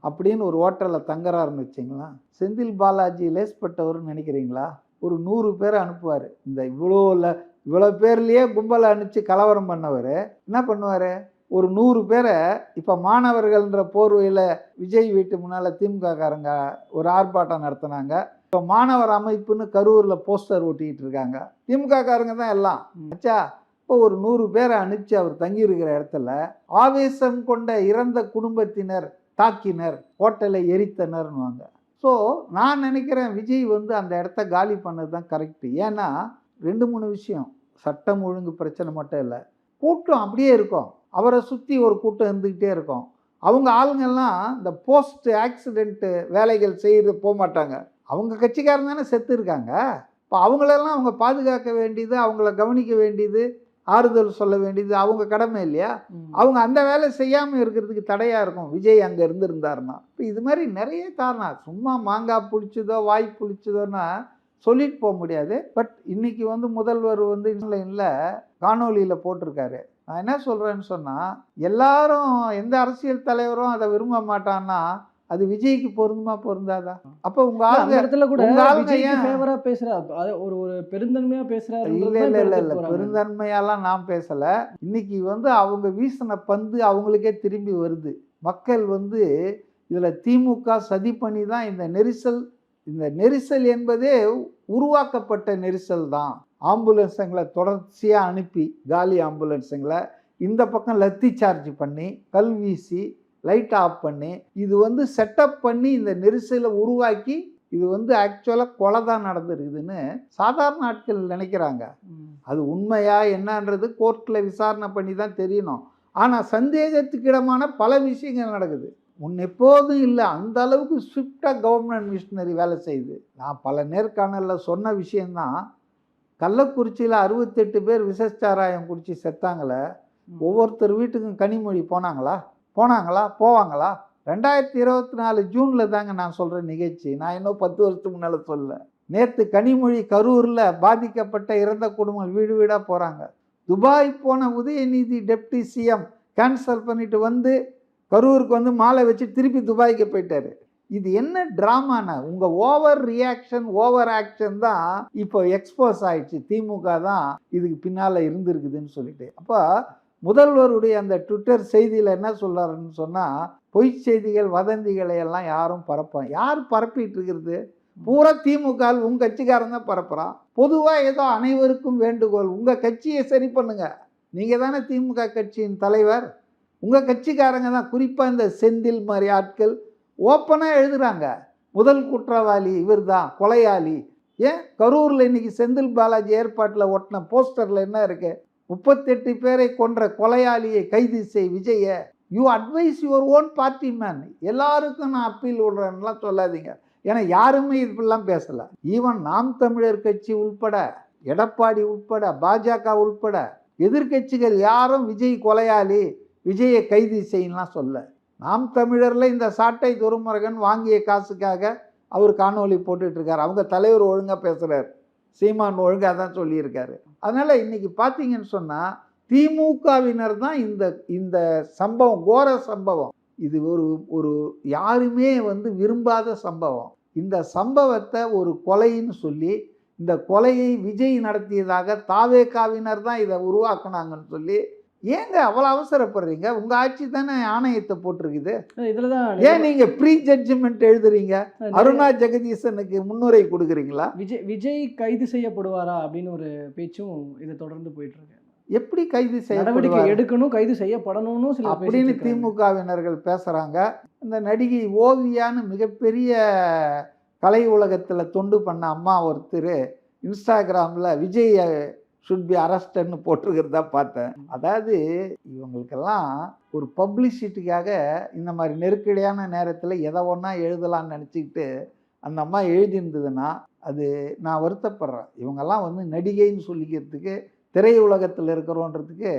அப்படின்னு ஒரு ஹோட்டலில் தங்குறாருன்னு வச்சிங்களா. செந்தில் பாலாஜி லேஸ்பட்டவர்னு நினைக்கிறீங்களா? ஒரு 100 பேரை அனுப்புவார். இந்த இவ்வளோ பேர்லேயே கும்பலை அனுப்பிச்சு கலவரம் பண்ணவர் என்ன பண்ணுவார்? ஒரு 100 பேரை இப்போ மாணவர்கள்ன்ற போர்வையில் விஜய் வீட்டு முன்னால் திமுககாரங்க ஒரு ஆர்ப்பாட்டம் நடத்தினாங்க. இப்போ மாணவர் அமைப்புன்னு கரூரில் போஸ்டர் ஒட்டிக்கிட்டு இருக்காங்க. திமுககாரங்க தான் எல்லாம் ஆச்சா. இப்போ ஒரு 100 பேரை அனுப்பிச்சு அவர் தங்கியிருக்கிற இடத்துல ஆவேசம் கொண்ட இறந்த குடும்பத்தினர் தாக்கினர், ஹோட்டலை எரித்தனர்னுவாங்க. ஸோ நான் நினைக்கிறேன் விஜய் வந்து அந்த இடத்த காலி பண்ணது தான் கரெக்டு. ஏன்னா 2-3 விஷயம். சட்டம் ஒழுங்கு பிரச்சனை மட்டும் இல்லை, கூட்டம் அப்படியே இருக்கும். அவரை சுற்றி ஒரு கூட்டம் இருந்துக்கிட்டே இருக்கும். அவங்க ஆளுங்கள்லாம் இந்த போஸ்ட் ஆக்சிடென்ட்டு வேலைகள் செய்ய போக மாட்டாங்க. அவங்க கட்சிக்காரங்க தானே செத்து இருக்காங்க. இப்போ அவங்களெல்லாம் அவங்க பாதுகாக்க வேண்டியது, அவங்கள கவனிக்க வேண்டியது, ஆறுதல் சொல்ல வேண்டியது அவங்க கடமை இல்லையா? அவங்க அந்த வேலை செய்யாமல் இருக்கிறதுக்கு தடையாக இருக்கும் விஜய் அங்கே இருந்திருந்தாருன்னா. இப்போ இது மாதிரி நிறைய காரணம். சும்மா மாங்காய் புளிச்சதோ வாய் புளிச்சதோன்னா சொல்லிட்டு போக முடியாது. பட் இன்னைக்கு வந்து முதல்வர் வந்து இன்லைனில் காணொலியில் போட்டிருக்காரு. நான் என்ன சொல்கிறேன்னு சொன்னால், எல்லாரும் எந்த அரசியல் தலைவரும் அதை விரும்ப மாட்டான்னா அது விஜய்க்கு பொருந்துமா பொருந்தாதா? அப்போ உங்க அந்த இடத்துல கூட விஜய்க்கு ஏன் ஃபேவரா பேசுறாரு, ஒரு ஒரு பெருந்தன்மையா பேசுறாரு. இல்ல பெருந்தன்மையாலாம் நான் பேசல. இன்னைக்கு வந்து அவங்க வீசின பந்து அவங்களுக்கே திரும்பி வருது. மக்கள் வந்து இதுல திமுக சதி பண்ணி தான் இந்த நெரிசல் என்பதே உருவாக்கப்பட்ட நெரிசல் தான். ஆம்புலன்ஸுங்களை தொடர்ச்சியாக அனுப்பி காலி ஆம்புலன்ஸுங்களை இந்த பக்கம் லத்தி சார்ஜ் பண்ணி கல் வீசி லைட் ஆஃப் பண்ணி இது வந்து செட்டப் பண்ணி இந்த நெரிசலை உருவாக்கி இது வந்து ஆக்சுவலாக கொலை தான் நடந்திருக்குதுன்னு சாதாரண ஆட்கள் நினைக்கிறாங்க. அது உண்மையா என்னன்றது கோர்ட்டில் விசாரணை பண்ணி தான் தெரியணும். ஆனால் சந்தேகத்துக்கிடமான பல விஷயங்கள் நடக்குது. எப்போதும் இல்லை, அந்த அளவுக்கு ஸ்விஃப்டாக கவர்மெண்ட் மிஷினரி வேலை செய்யுது. நான் பல நேர்காணலில் சொன்ன விஷயந்தான். கள்ளக்குறிச்சியில் 68 பேர் விஷச்சாராயம் குடிச்சு செத்தாங்களே, ஒவ்வொருத்தர் வீட்டுக்கும் கனிமொழி போவாங்களா? 2024 ஜூனில் தாங்க நான் சொல்கிற நிகழ்ச்சி. நான் இன்னும் 10 வருஷத்துக்கு முன்னால் சொல்ல. நேற்று கனிமொழி கரூரில் பாதிக்கப்பட்ட இறந்த குடும்பங்கள் வீடு வீடாக போகிறாங்க. துபாய் போன உதயநிதி டெப்டி சிஎம் கேன்சல் பண்ணிட்டு வந்து கரூருக்கு வந்து மாலை வச்சு திருப்பி துபாய்க்கு போயிட்டாரு. இது என்ன ட்ராமானா? உங்கள் ஓவர் ரியாக்ஷன் ஓவர் ஆக்ஷன் தான் இப்போ எக்ஸ்போஸ் ஆயிடுச்சு. திமுக தான் இதுக்கு பின்னால் இருந்திருக்குதுன்னு சொல்லிட்டு. அப்போ முதல்வருடைய அந்த ட்விட்டர் செய்தியில் என்ன சொல்கிறாருன்னு சொன்னால், பொய் செய்திகள் வதந்திகளை எல்லாம் யாரும் யார் பரப்பிட்டு இருக்கிறது? பூரா திமுக உங்கள் கட்சிக்காரன் தான் பரப்புகிறான். பொதுவாக ஏதோ அனைவருக்கும் வேண்டுகோள், உங்கள் கட்சியை சரி பண்ணுங்க. நீங்கள் தானே திமுக கட்சியின் தலைவர். உங்கள் கட்சிக்காரங்க தான், குறிப்பாக இந்த செந்தில் மாதிரி ஆட்கள் ஓப்பனாக எழுதுகிறாங்க, முதல் குற்றவாளி இவர் தான், கொலையாளி. ஏன் கரூரில் இன்னைக்கு செந்தில் பாலாஜி ஏற்பாட்டில் ஒட்டின போஸ்டரில் என்ன இருக்கு? 38 பேரை கொன்ற கொலையாளியை கைது செய் Vijaya. You advice your own party man. எல்லாருக்கும் நான் அப்பீல் விடுறேன்லாம் சொல்லாதீங்க. ஏன்னா யாருமே இப்படிலாம் பேசலை. ஈவன் நாம் தமிழர் கட்சி உள்பட, எடப்பாடி உள்பட, பாஜக உள்பட எதிர்கட்சிகள் யாரும் விஜய் கொலையாளி, விஜயை கைது செய்யலாம் சொல்ல. நாம் தமிழரில் இந்த சாட்டை துரைமுருகன் வாங்கிய காசுக்காக அவர் காணொலி போட்டுட்ருக்கார். அவங்க தலைவர் ஒழுங்காக பேசுகிறார், சீமான் ஒழுங்காக தான் சொல்லியிருக்காரு. அதனால் இன்றைக்கி பார்த்தீங்கன்னு சொன்னால் திமுகவினர் தான் இந்த சம்பவம், கோர சம்பவம், இது ஒரு யாருமே வந்து விரும்பாத சம்பவம். இந்த சம்பவத்தை ஒரு கொலைன்னு சொல்லி, இந்த கொலையை விஜய் நடத்தியதாக தாவேகாவினர் தான் இதை உருவாக்குனாங்கன்னு சொல்லி, ஏங்க அவ்வளோ அவசரப்படுறீங்க? உங்கள் ஆட்சி தானே ஆணையத்தை போட்டிருக்குது. இதில் தான் ஏன் நீங்கள் ப்ரீ ஜட்ஜ்மெண்ட் எழுதுறீங்க? அருணா ஜெகதீசனுக்கு முன்னுரை கொடுக்குறீங்களா? விஜய் கைது செய்யப்படுவாரா அப்படின்னு ஒரு பேச்சும் இதை தொடர்ந்து போயிட்டு இருக்கு. எப்படி கைது நடவடிக்கை எடுக்கணும், கைது செய்யப்படணும்னு சில அப்படின்னு திமுகவினர்கள் பேசுகிறாங்க. இந்த நடிகை ஓவியான்னு மிகப்பெரிய கலை உலகத்தில் தொண்டு பண்ண அம்மா ஒருத்தர் இன்ஸ்டாகிராமில் விஜய் ஷுட் பி அரெஸ்டட்னு போட்டிருக்கிறதா பார்த்தேன். அதாவது இவங்களுக்கெல்லாம் ஒரு பப்ளிசிட்டிக்காக இந்த மாதிரி நெருக்கடியான நேரத்தில் எதை ஒன்றா எழுதலான்னு நினச்சிக்கிட்டு அந்த அம்மா எழுதியிருந்ததுன்னா அது நான் வருத்தப்படுறேன். இவங்கெல்லாம் வந்து நடிகைன்னு சொல்லிக்கிறதுக்கு, திரையுலகத்தில் இருக்கிறோன்றதுக்கு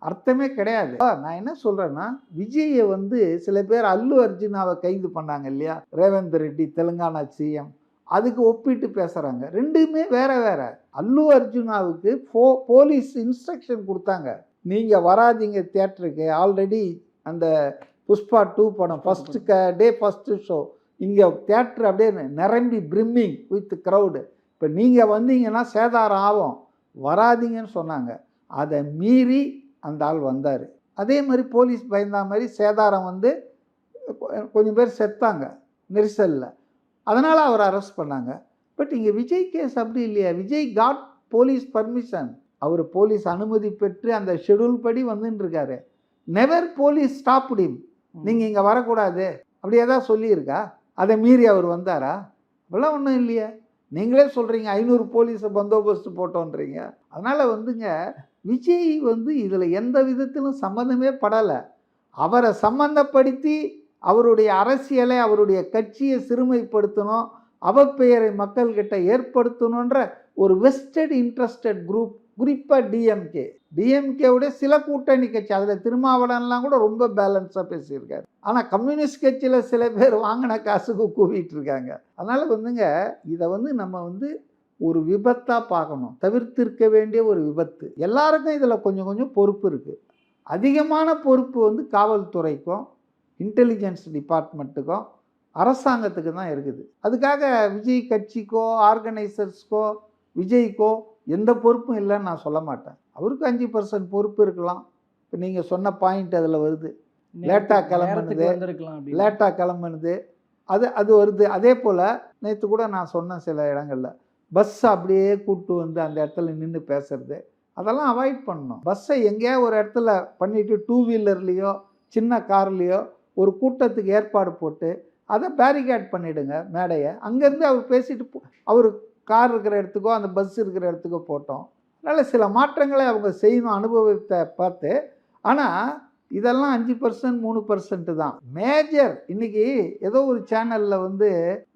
அர்த்தமே கிடையாது. நான் என்ன சொல்கிறேன்னா, விஜயை வந்து சில பேர் அல்லு அர்ஜுனாவை கைது பண்ணாங்க இல்லையா, ரேவந்த் ரெட்டி தெலுங்கானா சிஎம், அதுக்கு ஒப்பிட்டு பேசுகிறாங்க. ரெண்டுமே வேற. அல்லு அர்ஜுனாவுக்கு போலீஸ் இன்ஸ்ட்ரக்ஷன் கொடுத்தாங்க, நீங்கள் வராதிங்க தியேட்டருக்கு. ஆல்ரெடி அந்த புஷ்பா 2 படம் ஃபஸ்ட்டு ஷோ இங்கே தியேட்டர் அப்படியே நிரம்பி பிரிம்மிங் வித் க்ரௌடு. இப்போ நீங்கள் வந்தீங்கன்னா சேதாரம் ஆகும், வராதிங்கன்னு சொன்னாங்க. அதை மீறி அந்த ஆள் வந்தார். அதே மாதிரி போலீஸ் பயந்தா மாதிரி சேதாரம் வந்து கொஞ்சம் பேர் செத்தாங்க நெரிசலில், அதனால் அவர் அரெஸ்ட் பண்ணாங்க. பட் இங்கே விஜய் கேஸ் அப்படி இல்லையா? விஜய் காட் போலீஸ் பர்மிஷன், அவர் போலீஸ் அனுமதி பெற்று அந்த ஷெடியூல் படி வந்துட்டு இருக்காரு. நெவர் போலீஸ் ஸ்டாப்ட் ஹிம், நீங்கள் இங்கே வரக்கூடாது அப்படி ஏதாவது சொல்லியிருக்கா? அதை மீறி அவர் வந்தாரா? இப்பெல்லாம் ஒன்றும் இல்லையா? நீங்களே சொல்கிறீங்க 500 போலீஸை பந்தோபஸ்து போட்டோன்றீங்க. அதனால் வந்துங்க விஜய் வந்து இதில் எந்த விதத்திலும் சம்மந்தமே படலை. அவரை சம்மந்தப்படுத்தி அவருடைய அரசியலை, அவருடைய கட்சியை சிறுமைப்படுத்தணும், அவப்பெயரை மக்கள்கிட்ட ஏற்படுத்தணுன்ற ஒரு வெஸ்டட் இன்ட்ரெஸ்டட் குரூப், குறிப்பாக டிஎம்கேவுடைய சில கூட்டணி கட்சி, அதில் திருமாவளவன்லாம் கூட ரொம்ப பேலன்ஸாக பேசியிருக்காரு. ஆனால் கம்யூனிஸ்ட் கட்சியில் சில பேர் வாங்கின காசுக்கு கூவிட்டு இருக்காங்க. அதனால் வந்துங்க இதை வந்து நம்ம வந்து ஒரு விபத்தாக பார்க்கணும், தவிர்த்திருக்க வேண்டிய ஒரு விபத்து. எல்லாருக்கும் இதில் கொஞ்சம் கொஞ்சம் பொறுப்பு இருக்குது. அதிகமான பொறுப்பு வந்து காவல்துறைக்கும் இன்டெலிஜென்ஸ் டிபார்ட்மெண்ட்டுக்கும் அரசாங்கத்துக்கு தான் இருக்குது. அதுக்காக விஜய் கட்சிக்கோ ஆர்கனைசர்ஸ்க்கோ விஜய்க்கோ எந்த பொறுப்பும் இல்லைன்னு நான் சொல்ல மாட்டேன். அவருக்கு 5% பொறுப்பு இருக்கலாம். இப்போ நீங்கள் சொன்ன பாயிண்ட் அதில் வருது, லேட்டாக கிளம்புனது அது வருது. அதே போல் நேற்று கூட நான் சொன்ன சில இடங்களில் பஸ் அப்படியே கூப்பிட்டு வந்து அந்த இடத்துல நின்று பேசுறது, அதெல்லாம் அவாய்ட் பண்ணணும். பஸ்ஸை எங்கேயா ஒரு இடத்துல பண்ணிவிட்டு 2 வீலர்லேயோ சின்ன கார்லேயோ ஒரு கூட்டத்துக்கு ஏற்பாடு போட்டு அதை பேரிகேட் பண்ணிவிடுங்க மேடையை. அங்கேருந்து அவர் பேசிட்டு அவர் கார் இருக்கிற இடத்துக்கோ அந்த பஸ் இருக்கிற இடத்துக்கோ போட்டோம். அதனால் சில மாற்றங்களை அவங்க செய்யணும் அனுபவத்தை பார்த்து. ஆனால் இதெல்லாம் 5% 3% தான். மேஜர் இன்றைக்கி ஏதோ ஒரு சேனலில் வந்து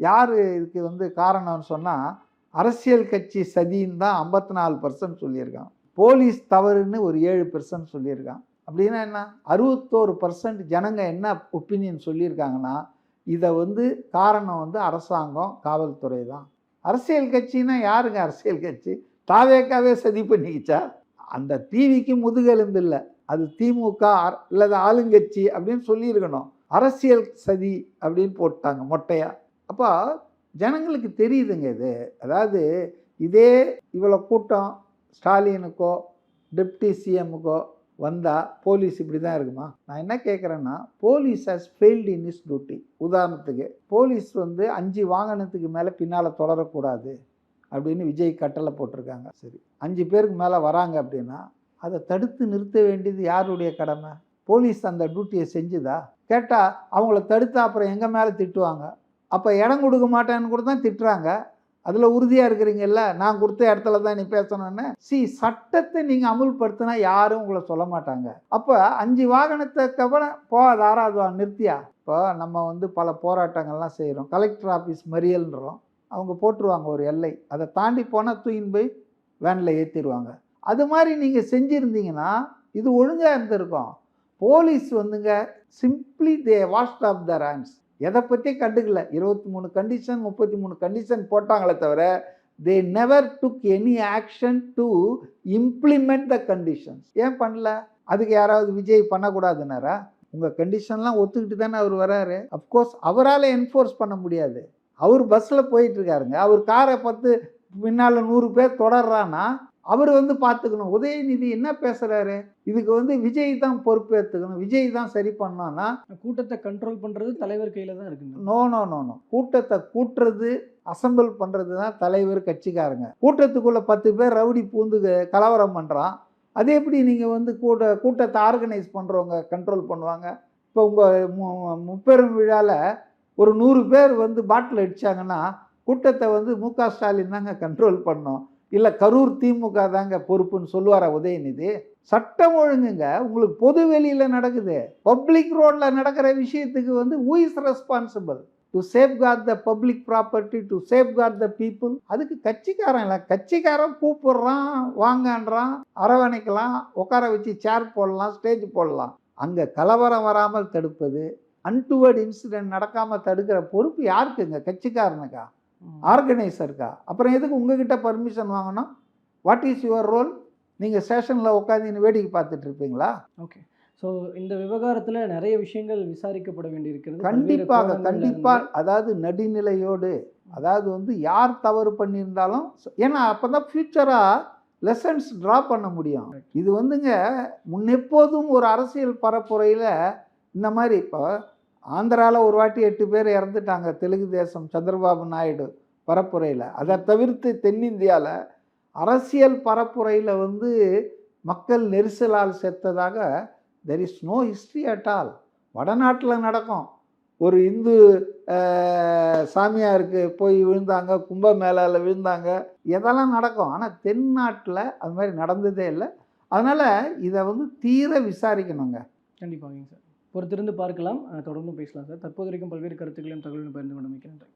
யார் இதுக்கு வந்து காரணம்னு சொன்னால் அரசியல் கட்சி சதின்னு தான் 54% சொல்லியிருக்கான். போலீஸ் தவறுன்னு ஒரு 7% சொல்லியிருக்கான். அப்படின்னா என்ன? 61% ஜனங்க என்ன ஒப்பீனியன் சொல்லியிருக்காங்கன்னா இதை வந்து காரணம் வந்து அரசாங்கம் காவல்துறை தான். அரசியல் கட்சின்னா யாருங்க அரசியல் கட்சி? தாவேக்காவே சதி பண்ணிக்கிச்சா? அந்த டிவிக்கு முதுகெலும்பு இல்லை, அது திமுக இல்லது ஆளுங்கட்சி அப்படின்னு சொல்லியிருக்கணும். அரசியல் சதி அப்படின்னு போட்டாங்க மொட்டையா. அப்போ ஜனங்களுக்கு தெரியுதுங்க இது. அதாவது இதே இவ்வளோ கூட்டம் ஸ்டாலினுக்கோ டெப்டி சிஎம்முக்கோ வந்தால் போலீஸ் இப்படி தான் இருக்குமா? நான் என்ன கேட்குறேன்னா, police has failed in his duty. உதாரணத்துக்கு போலீஸ் வந்து 5 வாகனத்துக்கு மேலே பின்னால் தொடரக்கூடாது அப்படின்னு விஜய் கட்டளை போட்டிருக்காங்க. சரி, 5 பேருக்கு மேலே வராங்க அப்படின்னா அதை தடுத்து நிறுத்த வேண்டியது யாருடைய கடமை? போலீஸ் அந்த டியூட்டியை செஞ்சுதா? கேட்டால் அவங்கள தடுத்தா அப்புறம் எங்கள் மேலே திட்டுவாங்க. அப்போ இடம் கொடுக்க மாட்டேன்னு கூட தான் திட்டுறாங்க. அதில் உறுதியாக இருக்கிறீங்கல்ல, நான் கொடுத்த இடத்துல தான் நீ பேசணும்னு. சட்டத்தை நீங்கள் அமுல்படுத்தினா யாரும் உங்களை சொல்ல மாட்டாங்க. அப்போ 5 வாகனத்துக்கு அப்புறம் போகாத ஆறாவது நிறுத்தியா? இப்போ நம்ம வந்து பல போராட்டங்கள்லாம் செய்கிறோம், கலெக்டர் ஆஃபீஸ் மறியல்ன்றோம், அவங்க போட்டுருவாங்க ஒரு எல்லை, அதை தாண்டி போனால் தூக்கின்னு போய் வேனில் ஏற்றிடுவாங்க. அது மாதிரி நீங்கள் செஞ்சுருந்தீங்கன்னா இது ஒழுங்காக இருந்திருக்கும். போலீஸ் வந்துங்க simply they washed off their hands. எதை பற்றி கண்டுக்கல. 23 கண்டிஷன் 33 கண்டிஷன் போட்டாங்களே தவிர they never took any action to implement the conditions. ஏன் பண்ணல? அதுக்கு யாராவது விஜய் பண்ணக்கூடாதுன்னாரா? உங்கள் கண்டிஷன்லாம் ஒத்துக்கிட்டு தானே அவர் வராரு. அஃப்கோர்ஸ் அவரால் என்ஃபோர்ஸ் பண்ண முடியாது. அவர் பஸ்ஸில் போயிட்டுருக்காருங்க, அவர் காரை பார்த்து பின்னால் 100 பேர் தொடர்றான்னா அவர் வந்து பார்த்துக்கணும். உதயநிதி என்ன பேசுகிறாரு? இதுக்கு வந்து விஜய் தான் பொறுப்பேற்றுக்கணும், விஜய் தான் சரி பண்ணோன்னா கூட்டத்தை கண்ட்ரோல் பண்ணுறது தலைவர் கையில் தான் இருக்குங்க. நோ, கூட்டத்தை கூட்டுறது அசம்பிள் பண்ணுறது தான் தலைவர், கட்சிக்காரங்க. கூட்டத்துக்குள்ளே 10 பேர் ரவுடி பூந்து கலவரம் பண்ணுறான், அது எப்படி நீங்கள் வந்து கூட்டத்தை ஆர்கனைஸ் பண்ணுறவங்க கண்ட்ரோல் பண்ணுவாங்க? இப்போ உங்கள் முப்பெரும் விழாவில் ஒரு 100 பேர் வந்து பாட்டில் அடித்தாங்கன்னா கூட்டத்தை வந்து மு.க. ஸ்டாலின் தாங்க கண்ட்ரோல் பண்ணோம், இல்லை கரூர் திமுக தாங்க பொறுப்புன்னு சொல்லுவாரா உதயநிதி? சட்டம் ஒழுங்குங்க உங்களுக்கு பொது வெளியில் நடக்குது, பப்ளிக் ரோடில் நடக்கிற விஷயத்துக்கு வந்து who is responsible to safeguard the public property, to safeguard the people? அதுக்கு கட்சிக்காரன் இல்லை, கட்சிக்காரன் கூப்பிடுறான், வாங்கன்றான், அரவணைக்கலாம், உட்கார வச்சு சேர் போடலாம், ஸ்டேஜ் போடலாம். அங்கே கலவரம் வராமல் தடுப்பது, அன்டுவர்ட் இன்சிடென்ட் நடக்காமல் தடுக்கிற பொறுப்பு யாருக்குங்க? கட்சிக்காரனுக்கா, ஆர்கனைசருக்கா? அப்புறம் எதுக்கு உங்ககிட்ட பர்மிஷன் வாங்கணும்? What is your role? நீங்கள் ஸ்டேஷனில் உட்காந்து வேடிக்கை பார்த்துட்டு இருப்பீங்களா? ஓகே, ஸோ இந்த விவகாரத்தில் நிறைய விஷயங்கள் விசாரிக்கப்பட வேண்டியிருக்கிறது. கண்டிப்பாக அதாவது நடுநிலையோடு, அதாவது வந்து யார் தவறு பண்ணியிருந்தாலும், ஏன்னா அப்போ தான் ஃப்யூச்சராக லெசன்ஸ் ட்ரா பண்ண முடியும். இது வந்துங்க முன்னெப்போதும் ஒரு அரசியல் பரப்புரையில் இந்த மாதிரி இப்போ ஆந்திராவில் ஒரு வாட்டி 8 பேர் இறந்துட்டாங்க தெலுங்கு தேசம் சந்திரபாபு நாயுடு பரப்புரையில். அதை தவிர்த்து தென்னிந்தியாவில் அரசியல் பரப்புரையில் வந்து மக்கள் நெரிசலால் செத்ததாக there is no history at all. வடநாட்டில் நடக்கும், ஒரு இந்து சாமியாருக்கு போய் விழுந்தாங்க, கும்பமேளாவில் விழுந்தாங்க, இதெல்லாம் நடக்கும். ஆனால் தென்னாட்டில் அது மாதிரி நடந்ததே இல்லை. அதனால் இதை வந்து தீர விசாரிக்கணுங்க. கண்டிப்பாங்க சார். பொறுத்திருந்து பார்க்கலாம். தொடர்ந்து பேசலாம் சார். தற்போது வரைக்கும் பல்வேறு கருத்துக்களையும் தகவலையும் பகிர்ந்து கொண்டு மிக்க நன்றி.